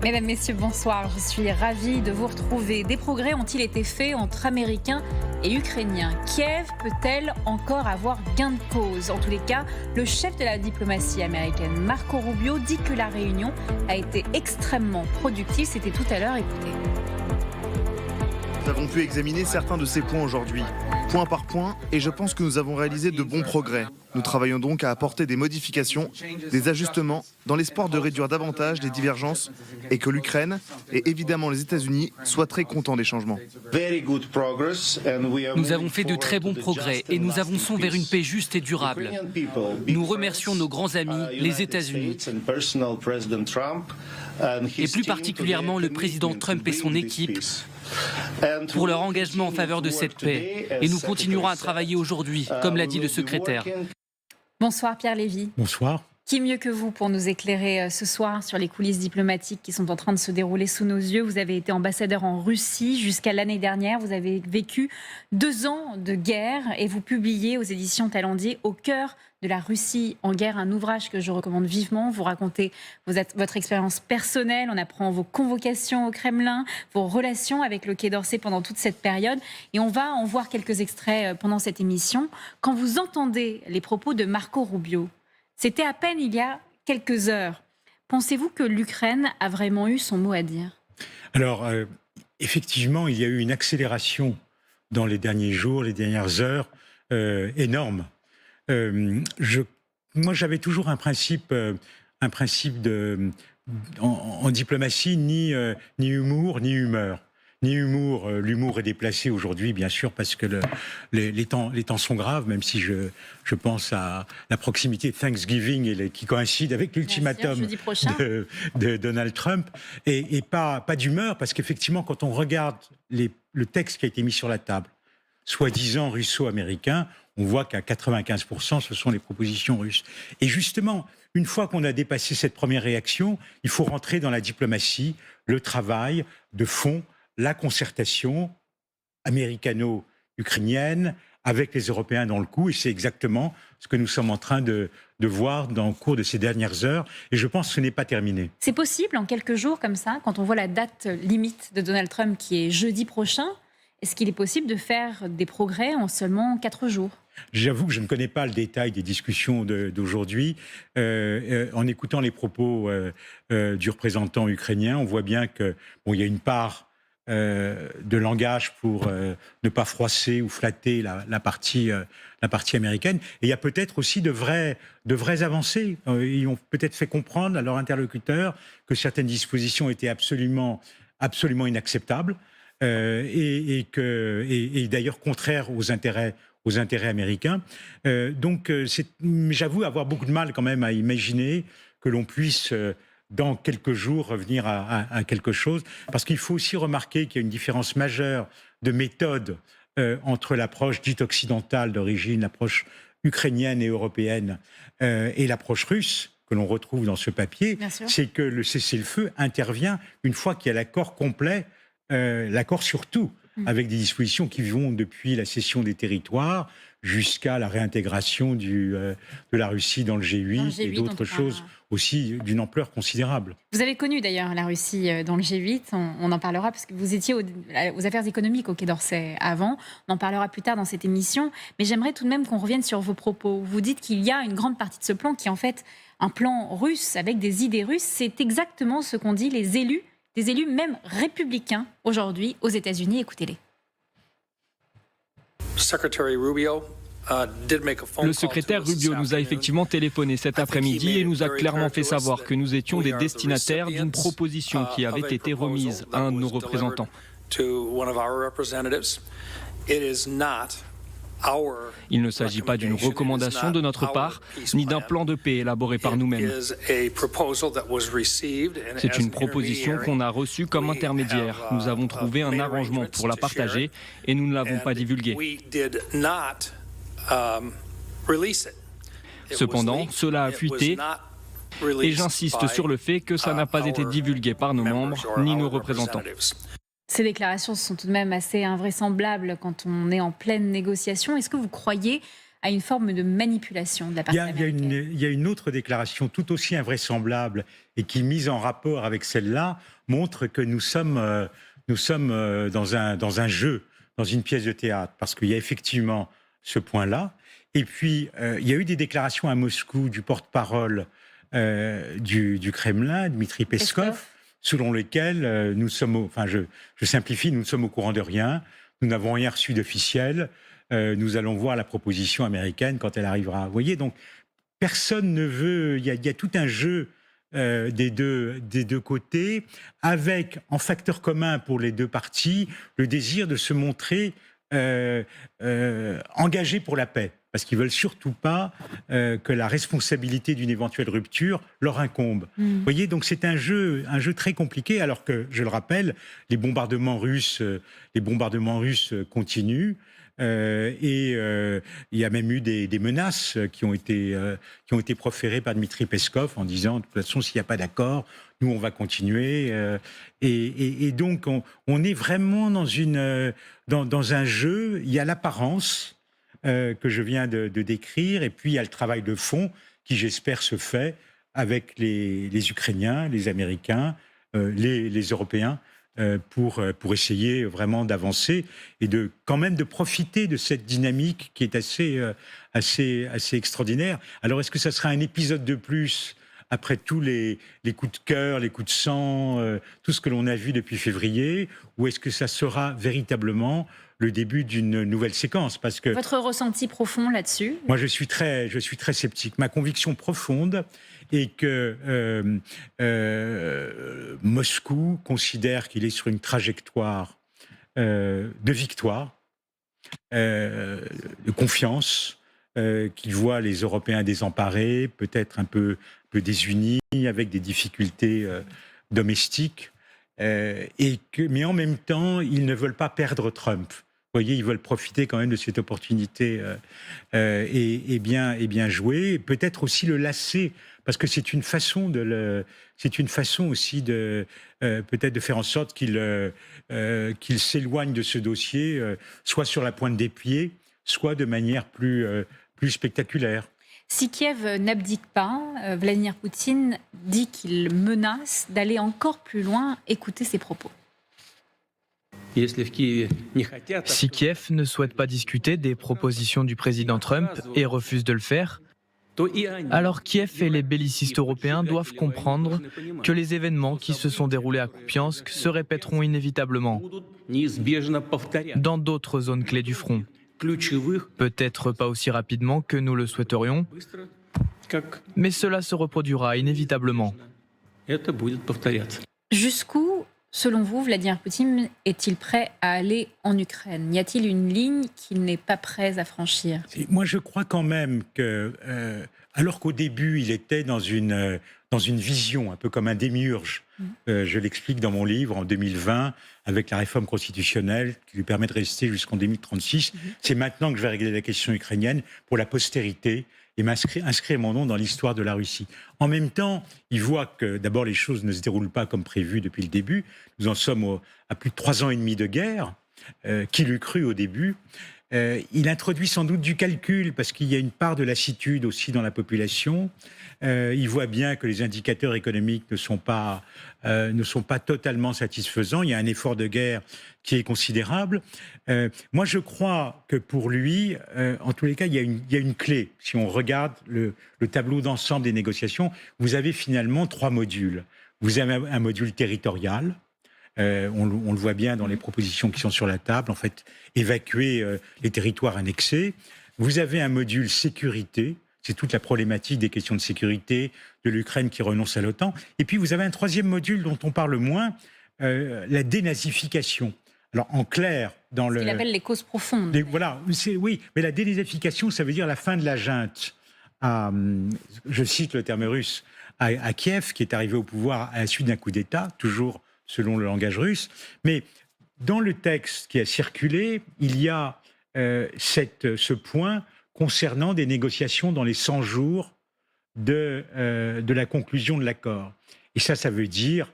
Mesdames, Messieurs, bonsoir. Je suis ravie de vous retrouver. Des progrès ont-ils été faits entre Américains et Ukrainiens? Kiev peut-elle encore avoir gain de cause? En tous les cas, le chef de la diplomatie américaine, Marco Rubio, dit que la réunion a été extrêmement productive. C'était tout à l'heure, écoutez. Nous avons pu examiner certains de ces points aujourd'hui, point par point, et je pense que nous avons réalisé de bons progrès. Nous travaillons donc à apporter des modifications, des ajustements, dans l'espoir de réduire davantage les divergences et que l'Ukraine, et évidemment les États-Unis, soient très contents des changements. Nous avons fait de très bons progrès et nous avançons vers une paix juste et durable. Nous remercions nos grands amis, les États-Unis, et plus particulièrement le président Trump et son équipe, pour leur engagement en faveur de cette paix. Et nous continuerons à travailler aujourd'hui, comme l'a dit le secrétaire. Bonsoir Pierre Lévy. Bonsoir. Qui mieux que vous pour nous éclairer ce soir sur les coulisses diplomatiques qui sont en train de se dérouler sous nos yeux? Vous avez été ambassadeur en Russie jusqu'à l'année dernière. Vous avez vécu 2 ans de guerre et vous publiez aux éditions Talendier Au cœur de la Russie en guerre, un ouvrage que je recommande vivement. Vous racontez votre expérience personnelle, on apprend vos convocations au Kremlin, vos relations avec le Quai d'Orsay pendant toute cette période. Et on va en voir quelques extraits pendant cette émission. Quand vous entendez les propos de Marco Rubio, c'était à peine il y a quelques heures. Pensez-vous que l'Ukraine a vraiment eu son mot à dire? Alors, effectivement, il y a eu une accélération dans les derniers jours, les dernières heures, énorme. Moi, j'avais toujours un principe en diplomatie, ni humour, ni humeur. Ni humour, l'humour est déplacé aujourd'hui, bien sûr, parce que les temps sont graves, même si je pense à la proximité de Thanksgiving qui coïncide avec l'ultimatum de Donald Trump, et pas d'humeur, parce qu'effectivement, quand on regarde le texte qui a été mis sur la table, soi-disant russo-américain, on voit qu'à 95%, ce sont les propositions russes. Et justement, une fois qu'on a dépassé cette première réaction, il faut rentrer dans la diplomatie, le travail de fond, la concertation américano-ukrainienne avec les Européens dans le coup, et c'est exactement ce que nous sommes en train de voir dans le cours de ces dernières heures, et je pense que ce n'est pas terminé. C'est possible en quelques jours comme ça, quand on voit la date limite de Donald Trump qui est jeudi prochain, est-ce qu'il est possible de faire des progrès en seulement 4 jours? J'avoue que je ne connais pas le détail des discussions d'aujourd'hui. En écoutant les propos du représentant ukrainien, on voit bien qu'il y a une part de langage pour ne pas froisser ou flatter la partie américaine. Et il y a peut-être aussi de vraies avancées. Ils ont peut-être fait comprendre à leurs interlocuteurs que certaines dispositions étaient absolument inacceptables et d'ailleurs contraires aux intérêts américains. Donc j'avoue avoir beaucoup de mal quand même à imaginer que l'on puisse dans quelques jours revenir à quelque chose, parce qu'il faut aussi remarquer qu'il y a une différence majeure de méthode entre l'approche dite occidentale d'origine, l'approche ukrainienne et européenne, et l'approche russe que l'on retrouve dans ce papier. C'est que le cessez-le-feu intervient une fois qu'il y a l'accord complet, l'accord sur tout, avec des dispositions qui vont depuis la cession des territoires jusqu'à la réintégration de la Russie dans le G8 et d'autres choses aussi d'une ampleur considérable. Vous avez connu d'ailleurs la Russie dans le G8, on en parlera parce que vous étiez aux affaires économiques au Quai d'Orsay avant, on en parlera plus tard dans cette émission, mais j'aimerais tout de même qu'on revienne sur vos propos. Vous dites qu'il y a une grande partie de ce plan qui est en fait un plan russe avec des idées russes, c'est exactement ce qu'ont dit des élus même républicains aujourd'hui aux États-Unis. Écoutez-les. Le secrétaire Rubio nous a effectivement téléphoné cet après-midi et nous a clairement fait savoir que nous étions des destinataires d'une proposition qui avait été remise à un de nos représentants. Il ne s'agit pas d'une recommandation de notre part, ni d'un plan de paix élaboré par nous-mêmes. C'est une proposition qu'on a reçue comme intermédiaire. Nous avons trouvé un arrangement pour la partager et nous ne l'avons pas divulguée. Cependant, cela a fuité et j'insiste sur le fait que ça n'a pas été divulgué par nos membres ni nos représentants. Ces déclarations sont tout de même assez invraisemblables quand on est en pleine négociation. Est-ce que vous croyez à une forme de manipulation de la part américaine. Il y a une autre déclaration tout aussi invraisemblable et qui, mise en rapport avec celle-là, montre que nous sommes dans un jeu, dans une pièce de théâtre, parce qu'il y a effectivement ce point-là. Et puis, il y a eu des déclarations à Moscou du porte-parole du Kremlin, Dmitri Peskov, selon lesquelles nous sommes, je simplifie, nous ne sommes au courant de rien, nous n'avons rien reçu d'officiel, nous allons voir la proposition américaine quand elle arrivera. Vous voyez, donc personne ne veut, il y a tout un jeu des deux côtés, avec en facteur commun pour les deux parties le désir de se montrer engagés pour la paix, parce qu'ils veulent surtout pas que la responsabilité d'une éventuelle rupture leur incombe. Vous voyez, donc c'est un jeu très compliqué, alors que, je le rappelle, les bombardements russes continuent. Il y a même eu des menaces qui ont été proférées par Dmitri Peskov en disant, de toute façon, s'il n'y a pas d'accord, nous, on va continuer. Et donc, on est vraiment dans un jeu. Il y a l'apparence que je viens de décrire, et puis il y a le travail de fond qui, j'espère, se fait avec les Ukrainiens, les Américains, les Européens, pour essayer vraiment d'avancer et quand même de profiter de cette dynamique qui est assez extraordinaire. Alors, est-ce que ça sera un épisode de plus après tous les coups de cœur, les coups de sang, tout ce que l'on a vu depuis février, ou est-ce que ça sera véritablement le début d'une nouvelle séquence? Parce que votre ressenti profond là-dessus? Moi, je suis très sceptique. Ma conviction profonde est que Moscou considère qu'il est sur une trajectoire de victoire, de confiance, qu'il voit les Européens désemparés, peut-être un peu désunis, avec des difficultés domestiques, mais en même temps, ils ne veulent pas perdre Trump. Vous voyez, ils veulent profiter quand même de cette opportunité et bien jouer. Peut-être aussi le lasser, parce que c'est une façon aussi de peut-être de faire en sorte qu'il s'éloigne de ce dossier, soit sur la pointe des pieds, soit de manière plus spectaculaire. Si Kiev n'abdique pas, Vladimir Poutine dit qu'il menace d'aller encore plus loin. Écoutez ses propos. Si Kiev ne souhaite pas discuter des propositions du président Trump et refuse de le faire, alors Kiev et les bellicistes européens doivent comprendre que les événements qui se sont déroulés à Kupiansk se répéteront inévitablement dans d'autres zones clés du front. Peut-être pas aussi rapidement que nous le souhaiterions, mais cela se reproduira inévitablement. Jusqu'où, selon vous, Vladimir Poutine est-il prêt à aller en Ukraine? Y a-t-il une ligne qu'il n'est pas prêt à franchir? Moi, je crois quand même que, alors qu'au début, il était dans une vision, un peu comme un démiurge, je l'explique dans mon livre, en 2020, avec la réforme constitutionnelle qui lui permet de rester jusqu'en 2036. C'est maintenant que je vais régler la question ukrainienne pour la postérité et inscrire mon nom dans l'histoire de la Russie. En même temps, il voit que d'abord les choses ne se déroulent pas comme prévu depuis le début. Nous en sommes à plus de 3 ans et demi de guerre. Qui l'eût cru au début? Il introduit sans doute du calcul, parce qu'il y a une part de lassitude aussi dans la population. Il voit bien que les indicateurs économiques ne sont pas totalement satisfaisants. Il y a un effort de guerre qui est considérable. Moi, je crois que pour lui, en tous les cas, il y a une clé. Si on regarde le tableau d'ensemble des négociations, vous avez finalement 3 modules. Vous avez un module territorial. On le voit bien dans les propositions qui sont sur la table, en fait, évacuer les territoires annexés. Vous avez un module sécurité, c'est toute la problématique des questions de sécurité de l'Ukraine qui renonce à l'OTAN. Et puis vous avez un 3e module dont on parle moins, la dénazification. Alors en clair, dans ce qu'il appelle les causes profondes. Voilà, oui, mais la dénazification, ça veut dire la fin de la junte. Je cite le terme russe, à Kiev, qui est arrivé au pouvoir à la suite d'un coup d'État, toujours selon le langage russe. Mais dans le texte qui a circulé, il y a ce point concernant des négociations dans les 100 jours de la conclusion de l'accord. Et ça veut dire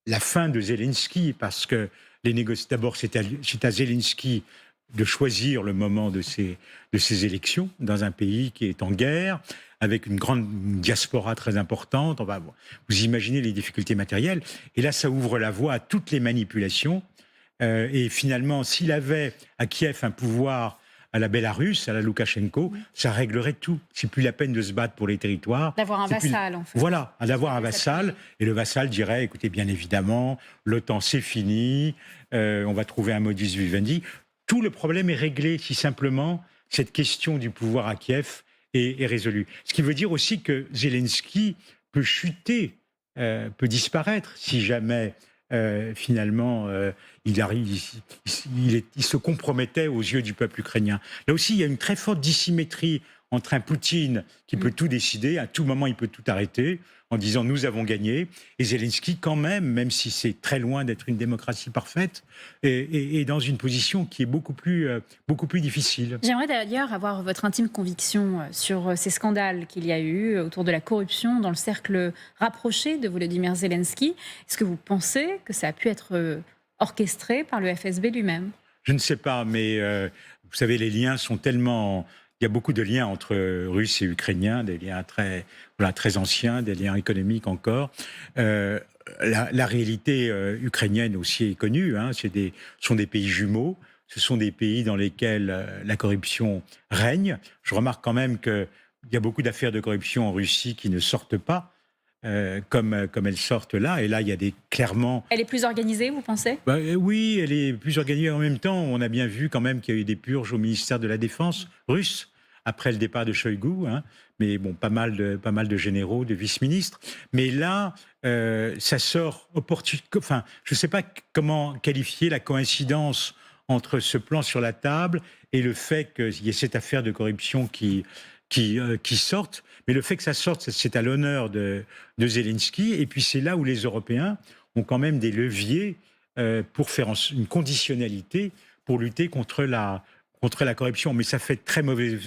la fin de Zelensky, parce que d'abord, c'est à Zelensky de choisir le moment de ces élections dans un pays qui est en guerre, avec une grande diaspora très importante. Vous imaginez les difficultés matérielles. Et là, ça ouvre la voie à toutes les manipulations. Et finalement, s'il avait à Kiev un pouvoir à la Bélarus, à la Loukachenko, ça réglerait tout. C'est plus la peine de se battre pour les territoires. D'avoir un vassal, en fait. Voilà, d'avoir un vassal. Et le vassal dirait, écoutez, bien évidemment, l'OTAN, c'est fini, on va trouver un modus vivendi. Tout le problème est réglé si simplement cette question du pouvoir à Kiev est résolue. Ce qui veut dire aussi que Zelensky peut chuter, peut disparaître si jamais finalement il se compromettait aux yeux du peuple ukrainien. Là aussi, il y a une très forte dissymétrie entre un Poutine qui peut tout décider, à tout moment il peut tout arrêter, en disant nous avons gagné, et Zelensky quand même si c'est très loin d'être une démocratie parfaite, est dans une position qui est beaucoup plus difficile. J'aimerais d'ailleurs avoir votre intime conviction sur ces scandales qu'il y a eu autour de la corruption dans le cercle rapproché de Volodymyr Zelensky. Est-ce que vous pensez que ça a pu être orchestré par le FSB lui-même ? Je ne sais pas, mais vous savez, les liens sont tellement... Il y a beaucoup de liens entre Russes et Ukrainiens, des liens très anciens, des liens économiques encore. La réalité ukrainienne aussi est connue. Ce sont des pays jumeaux. Ce sont des pays dans lesquels la corruption règne. Je remarque quand même qu'il y a beaucoup d'affaires de corruption en Russie qui ne sortent pas. Comme elles sortent là. Et là, il y a clairement... Elle est plus organisée, vous pensez ? Oui, elle est plus organisée. En même temps, on a bien vu quand même qu'il y a eu des purges au ministère de la Défense russe, après le départ de Shoigu, mais bon, pas mal de généraux, de vice-ministres. Mais là, ça sort enfin, je ne sais pas comment qualifier la coïncidence entre ce plan sur la table et le fait qu'il y ait cette affaire de corruption qui sortent, mais le fait que ça sorte, c'est à l'honneur de Zelensky, et puis c'est là où les Européens ont quand même des leviers pour faire une conditionnalité pour lutter contre la corruption. Mais ça fait très mauvais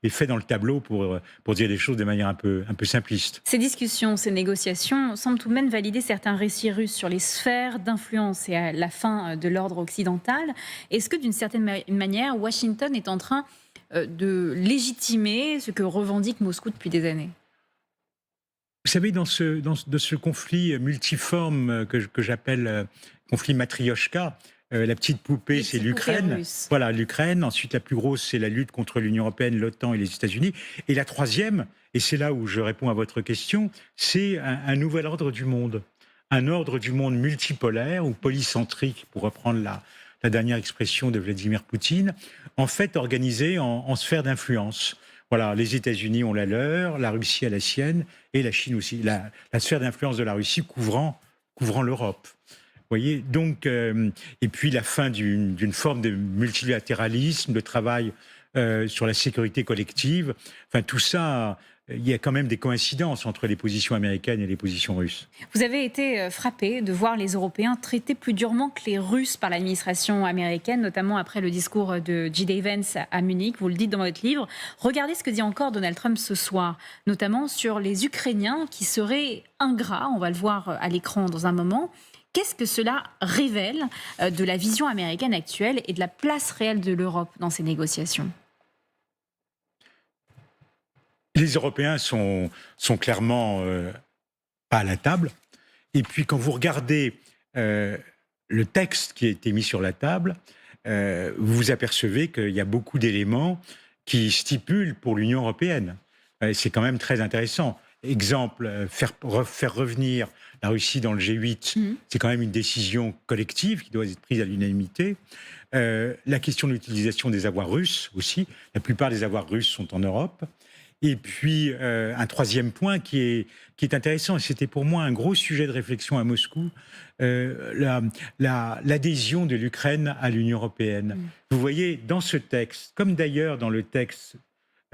effet dans le tableau pour dire des choses de manière un peu simpliste. Ces discussions, ces négociations semblent tout de même valider certains récits russes sur les sphères d'influence et à la fin de l'ordre occidental. Est-ce que d'une certaine manière, Washington est en train de légitimer ce que revendique Moscou depuis des années ? Vous savez, dans ce conflit multiforme que j'appelle conflit matrioshka, la petite poupée, c'est l'Ukraine. Voilà, l'Ukraine. Ensuite, la plus grosse, c'est la lutte contre l'Union européenne, l'OTAN et les États-Unis. Et la troisième, et c'est là où je réponds à votre question, c'est un nouvel ordre du monde. Un ordre du monde multipolaire ou polycentrique, pour reprendre la dernière expression de Vladimir Poutine, en fait organisé en sphère d'influence. Voilà, les États-Unis ont la leur, la Russie a la sienne, et la Chine aussi. La sphère d'influence de la Russie couvrant l'Europe. Vous voyez, donc, et puis la fin d'une forme de multilatéralisme, de travail sur la sécurité collective. Enfin, tout ça, il y a quand même des coïncidences entre les positions américaines et les positions russes. Vous avez été frappé de voir les Européens traités plus durement que les Russes par l'administration américaine, notamment après le discours de J.D. Vance à Munich. Vous le dites dans votre livre. Regardez ce que dit encore Donald Trump ce soir, notamment sur les Ukrainiens qui seraient ingrats. On va le voir à l'écran dans un moment. Qu'est-ce que cela révèle de la vision américaine actuelle et de la place réelle de l'Europe dans ces négociations ? Les Européens sont clairement pas à la table. Et puis quand vous regardez le texte qui a été mis sur la table, vous vous apercevez qu'il y a beaucoup d'éléments qui stipulent pour l'Union européenne. C'est quand même très intéressant. Exemple, faire revenir la Russie dans le G8, c'est quand même une décision collective qui doit être prise à l'unanimité. La question de l'utilisation des avoirs russes aussi. La plupart des avoirs russes sont en Europe. Et puis, un troisième point qui est intéressant, et c'était pour moi un gros sujet de réflexion à Moscou, l'adhésion de l'Ukraine à l'Union européenne. Vous voyez, dans ce texte, comme d'ailleurs dans le texte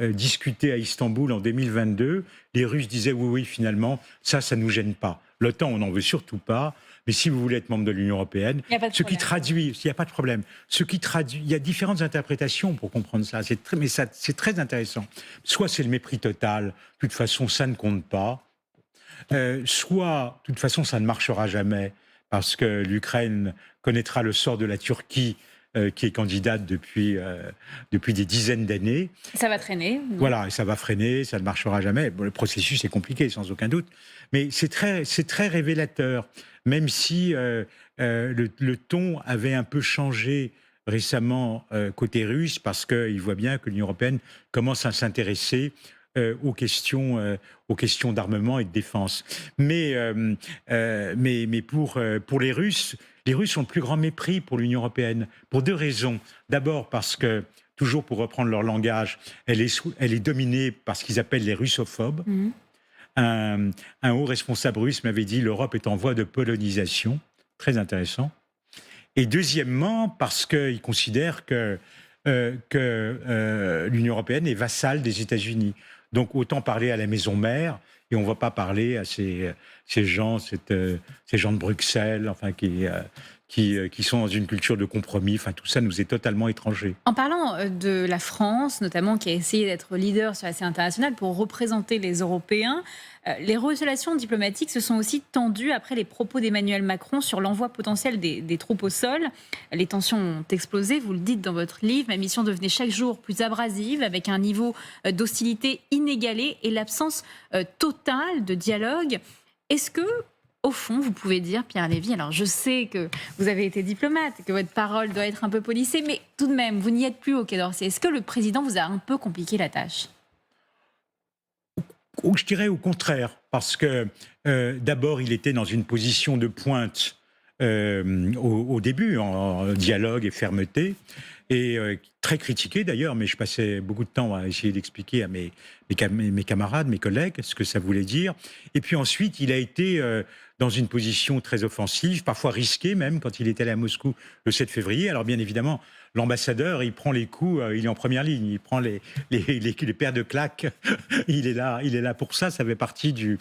discuté à Istanbul en 2022, les Russes disaient oui, finalement, ça ne nous gêne pas. L'OTAN, on n'en veut surtout pas. Mais si vous voulez être membre de l'Union européenne, ce qui traduit, il n'y a pas de problème, il y a différentes interprétations pour comprendre ça, mais c'est très intéressant. Soit c'est le mépris total, de toute façon ça ne compte pas, soit de toute façon ça ne marchera jamais, parce que l'Ukraine connaîtra le sort de la Turquie qui est candidate depuis des dizaines d'années. Ça va traîner. Voilà, et ça va freiner, ça ne marchera jamais. Bon, le processus est compliqué, sans aucun doute. Mais c'est très révélateur, même si le ton avait un peu changé récemment côté russe, parce qu'il voit bien que l'Union européenne commence à s'intéresser aux questions d'armement et de défense. Mais pour les Russes ont le plus grand mépris pour l'Union européenne, pour deux raisons. D'abord parce que, toujours pour reprendre leur langage, elle est dominée par ce qu'ils appellent les russophobes. Mhm. Un haut responsable russe m'avait dit « l'Europe est en voie de polonisation ». Très intéressant. Et deuxièmement, parce qu'ils considèrent que l'Union européenne est vassale des États-Unis. Donc autant parler à la maison mère, et on ne va pas parler à ces gens de Bruxelles, enfin, qui sont dans une culture de compromis. Enfin, tout ça nous est totalement étranger. En parlant de la France, notamment, qui a essayé d'être leader sur la scène internationale pour représenter les Européens, les relations diplomatiques se sont aussi tendues après les propos d'Emmanuel Macron sur l'envoi potentiel des troupes au sol. Les tensions ont explosé, vous le dites dans votre livre. Ma mission devenait chaque jour plus abrasive, avec un niveau d'hostilité inégalé et l'absence totale de dialogue. Est-ce que, au fond, vous pouvez dire, Pierre Lévy, alors je sais que vous avez été diplomate, que votre parole doit être un peu policée, mais tout de même, vous n'y êtes plus au Quai d'Orsay. Est-ce que le président vous a un peu compliqué la tâche ? Je dirais au contraire, parce que d'abord, il était dans une position de pointe au début, en dialogue et fermeté, et très critiqué d'ailleurs, mais je passais beaucoup de temps à essayer d'expliquer à mes camarades, mes collègues, ce que ça voulait dire. Et puis ensuite, il a été dans une position très offensive, parfois risquée même, quand il est allé à Moscou le 7 février. Alors bien évidemment, l'ambassadeur, il prend les coups, il est en première ligne, il prend les paires de claques, il est là pour ça, ça fait partie de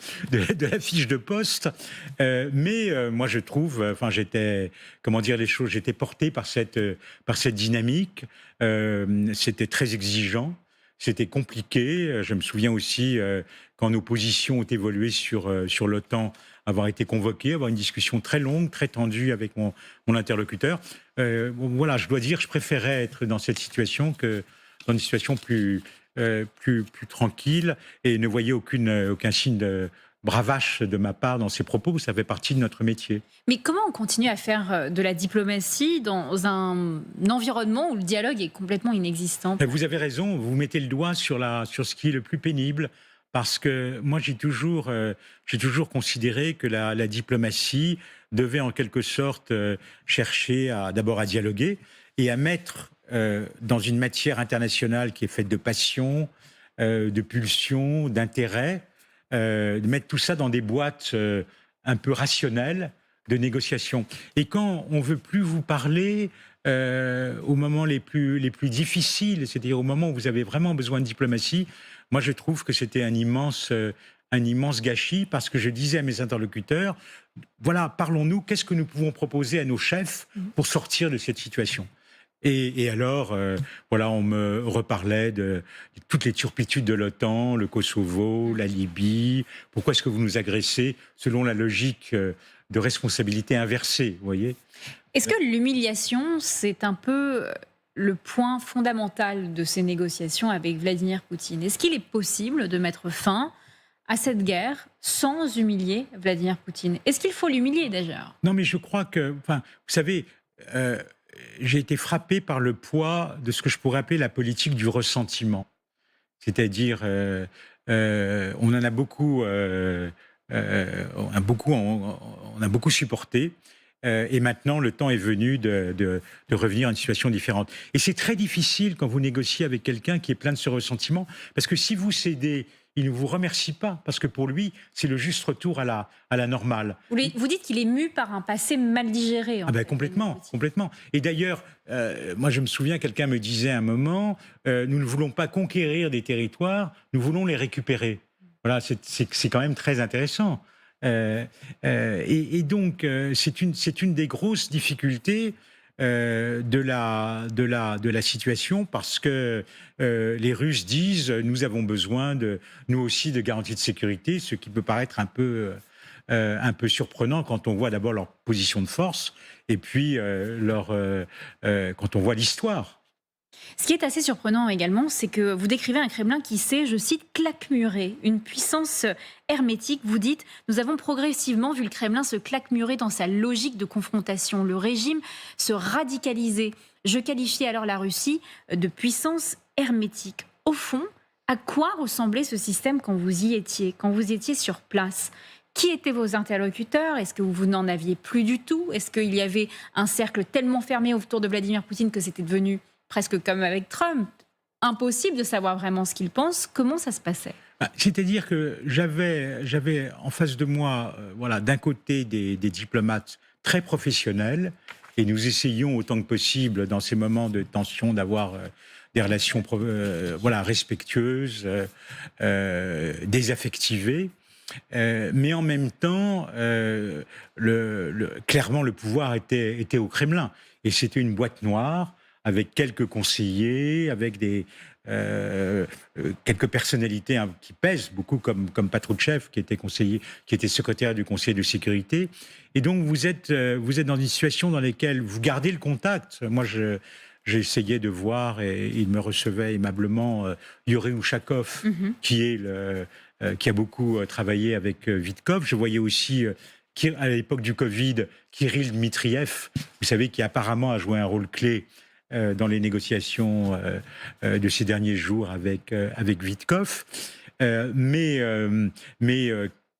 la fiche de poste. Mais moi je trouve, enfin j'étais, comment dire les choses, j'étais porté par cette dynamique. C'était très exigeant, c'était compliqué. Je me souviens aussi quand nos positions ont évolué sur l'OTAN, avoir été convoqué, avoir une discussion très longue, très tendue avec mon interlocuteur. Voilà, je dois dire, je préférais être dans cette situation que dans une situation plus tranquille, et ne voyais aucun signe de bravache de ma part dans ces propos. Ça fait partie de notre métier. Mais comment on continue à faire de la diplomatie dans un environnement où le dialogue est complètement inexistant ? Vous avez raison, vous mettez le doigt sur ce qui est le plus pénible. Parce que moi, j'ai toujours considéré que la diplomatie devait en quelque sorte chercher d'abord à dialoguer et à mettre dans une matière internationale qui est faite de passion, de pulsion, d'intérêt, de mettre tout ça dans des boîtes un peu rationnelles de négociation. Et quand on veut plus vous parler aux moments les plus difficiles, c'est-à-dire au moment où vous avez vraiment besoin de diplomatie, moi, je trouve que c'était un immense gâchis, parce que je disais à mes interlocuteurs, voilà, parlons-nous, qu'est-ce que nous pouvons proposer à nos chefs pour sortir de cette situation ? Et alors, voilà, on me reparlait de toutes les turpitudes de l'OTAN, le Kosovo, la Libye, pourquoi est-ce que vous nous agressez selon la logique de responsabilité inversée, vous voyez ? Est-ce que l'humiliation, c'est un peu le point fondamental de ces négociations avec Vladimir Poutine? Est-ce qu'il est possible de mettre fin à cette guerre sans humilier Vladimir Poutine? Est-ce qu'il faut l'humilier d'ailleurs? Non, mais je crois que, enfin, vous savez, j'ai été frappé par le poids de ce que je pourrais appeler la politique du ressentiment. C'est-à-dire, on en a beaucoup, on a beaucoup supporté. Et maintenant, le temps est venu de revenir à une situation différente. Et c'est très difficile quand vous négociez avec quelqu'un qui est plein de ce ressentiment, parce que si vous cédez, il ne vous remercie pas, parce que pour lui, c'est le juste retour à la normale. Vous dites qu'il est mu par un passé mal digéré. Complètement. Et d'ailleurs, moi je me souviens, quelqu'un me disait à un moment, nous ne voulons pas conquérir des territoires, nous voulons les récupérer. Voilà, c'est quand même très intéressant. Et donc, c'est une des grosses difficultés de la situation, parce que les Russes disent nous avons besoin nous aussi de garanties de sécurité, ce qui peut paraître un peu un peu surprenant quand on voit d'abord leur position de force et puis quand on voit l'histoire. Ce qui est assez surprenant également, c'est que vous décrivez un Kremlin qui s'est, je cite, claquemuré, une puissance hermétique. Vous dites, nous avons progressivement vu le Kremlin se claquemurer dans sa logique de confrontation, le régime se radicaliser. Je qualifiais alors la Russie de puissance hermétique. Au fond, à quoi ressemblait ce système quand vous y étiez, quand vous étiez sur place ? Qui étaient vos interlocuteurs ? Est-ce que vous n'en aviez plus du tout ? Est-ce qu'il y avait un cercle tellement fermé autour de Vladimir Poutine que c'était devenu presque comme avec Trump, impossible de savoir vraiment ce qu'il pense? Comment ça se passait? C'est-à-dire que j'avais en face de moi, d'un côté des diplomates très professionnels, et nous essayons autant que possible dans ces moments de tension d'avoir des relations respectueuses, désaffectivées. Mais en même temps, clairement, le pouvoir était au Kremlin. Et c'était une boîte noire avec quelques conseillers, avec quelques personnalités qui pèsent beaucoup, comme Patrouchev, qui était secrétaire du Conseil de sécurité. Et donc, vous êtes dans une situation dans laquelle vous gardez le contact. Moi, j'ai essayé de voir, et il me recevait aimablement, Yuri Ushakov, qui a beaucoup travaillé avec Vitkov. Je voyais aussi, à l'époque du Covid, Kirill Dmitriev, vous savez, qui apparemment a joué un rôle clé dans les négociations de ces derniers jours avec Vitkov. Mais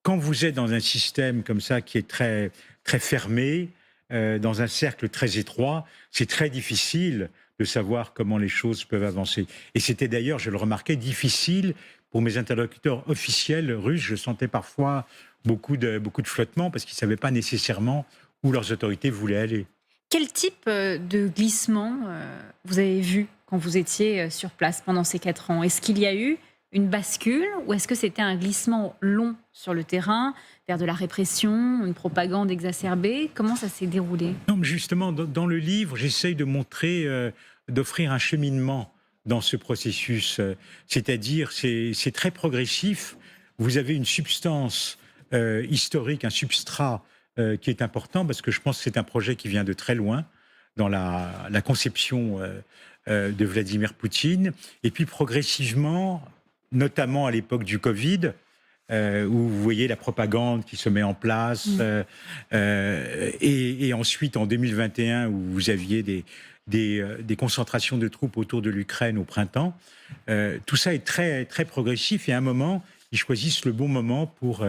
quand vous êtes dans un système comme ça qui est très, très fermé, dans un cercle très étroit, c'est très difficile de savoir comment les choses peuvent avancer. Et c'était d'ailleurs, je le remarquais, difficile pour mes interlocuteurs officiels russes. Je sentais parfois beaucoup de flottement parce qu'ils ne savaient pas nécessairement où leurs autorités voulaient aller. Quel type de glissement vous avez vu quand vous étiez sur place pendant ces 4 ans? Est-ce qu'il y a eu une bascule ou est-ce que c'était un glissement long sur le terrain vers de la répression, une propagande exacerbée? Comment ça s'est déroulé? Non, mais justement, dans le livre, j'essaye de montrer, d'offrir un cheminement dans ce processus. C'est-à-dire, c'est très progressif. Vous avez une substance historique, un substrat qui est important, parce que je pense que c'est un projet qui vient de très loin dans la conception de Vladimir Poutine. Et puis progressivement, notamment à l'époque du Covid, où vous voyez la propagande qui se met en place, et ensuite en 2021, où vous aviez des concentrations de troupes autour de l'Ukraine au printemps. Tout ça est très, très progressif, et à un moment, ils choisissent le bon moment pour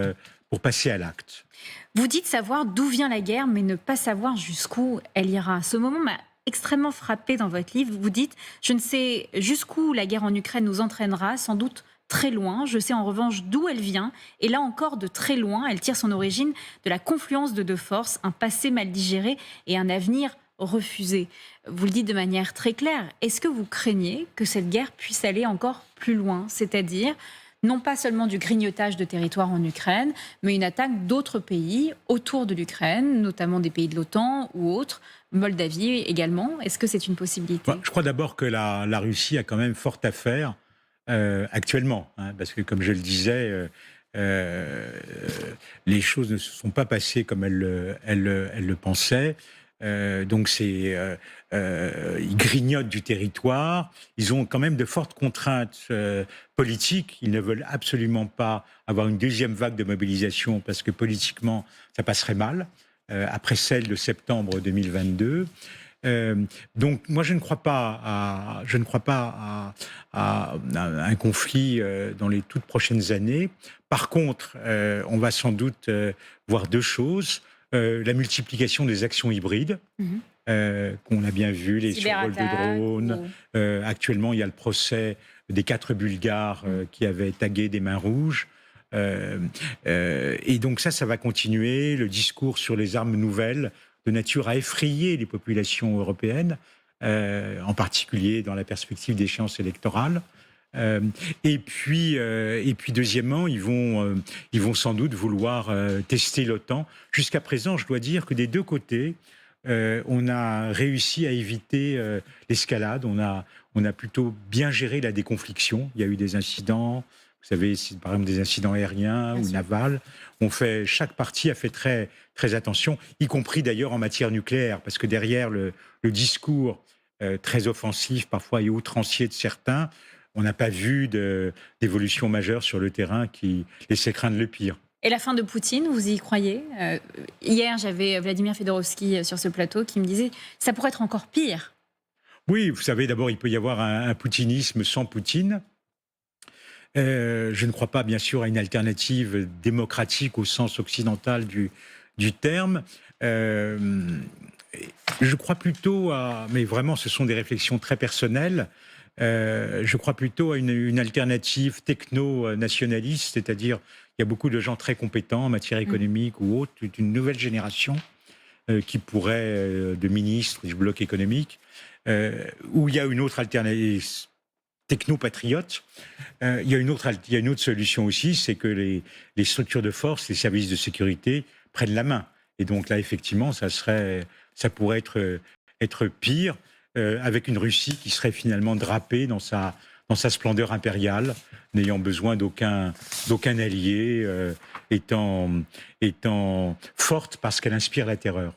passer à l'acte. Vous dites savoir d'où vient la guerre, mais ne pas savoir jusqu'où elle ira. Ce moment m'a extrêmement frappé dans votre livre. Vous dites « Je ne sais jusqu'où la guerre en Ukraine nous entraînera, sans doute très loin. Je sais en revanche d'où elle vient. Et là encore, de très loin, elle tire son origine de la confluence de deux forces, un passé mal digéré et un avenir refusé. » Vous le dites de manière très claire. Est-ce que vous craignez que cette guerre puisse aller encore plus loin, c'est-à-dire non pas seulement du grignotage de territoire en Ukraine, mais une attaque d'autres pays autour de l'Ukraine, notamment des pays de l'OTAN ou autres, Moldavie également? Est-ce que c'est une possibilité? Je crois d'abord que la Russie a quand même fort à faire actuellement, parce que comme je le disais, les choses ne se sont pas passées comme elle le pensait. Donc ils grignotent du territoire, ils ont quand même de fortes contraintes politiques, ils ne veulent absolument pas avoir une deuxième vague de mobilisation parce que politiquement ça passerait mal, après celle de septembre 2022. Donc moi je ne crois pas à un conflit dans les toutes prochaines années. Par contre, on va sans doute voir deux choses. La multiplication des actions hybrides, qu'on a bien vu, les survols de drones. Actuellement, il y a le procès des 4 Bulgares qui avaient tagué des mains rouges. Et donc ça va continuer. Le discours sur les armes nouvelles, de nature à effrayer les populations européennes, en particulier dans la perspective d'échéances électorales. Et puis deuxièmement, ils vont sans doute vouloir tester l'OTAN. Jusqu'à présent, je dois dire que des deux côtés, on a réussi à éviter l'escalade. On a plutôt bien géré la déconfliction. Il y a eu des incidents, Vous savez, par exemple des incidents aériens ou navals. Chaque partie a fait très, très attention, y compris d'ailleurs en matière nucléaire, parce que derrière le discours très offensif, parfois et outrancier de certains, on n'a pas vu d'évolution majeure sur le terrain qui laissait craindre le pire. Et la fin de Poutine, vous y croyez? Hier, j'avais Vladimir Fedorovski sur ce plateau qui me disait « ça pourrait être encore pire ». Oui, vous savez, d'abord, il peut y avoir un poutinisme sans Poutine. Je ne crois pas, bien sûr, à une alternative démocratique au sens occidental du terme. Je crois plutôt mais vraiment, ce sont des réflexions très personnelles, je crois plutôt à une alternative techno-nationaliste, c'est-à-dire il y a beaucoup de gens très compétents en matière économique ou autre, toute une nouvelle génération qui pourrait, de ministres du bloc économique, où il y a une autre alternative techno-patriote. Il y a une autre solution aussi, c'est que les structures de force, les services de sécurité prennent la main. Et donc là, effectivement, ça pourrait être pire, avec une Russie qui serait finalement drapée dans sa splendeur impériale, n'ayant besoin d'aucun allié, étant forte parce qu'elle inspire la terreur.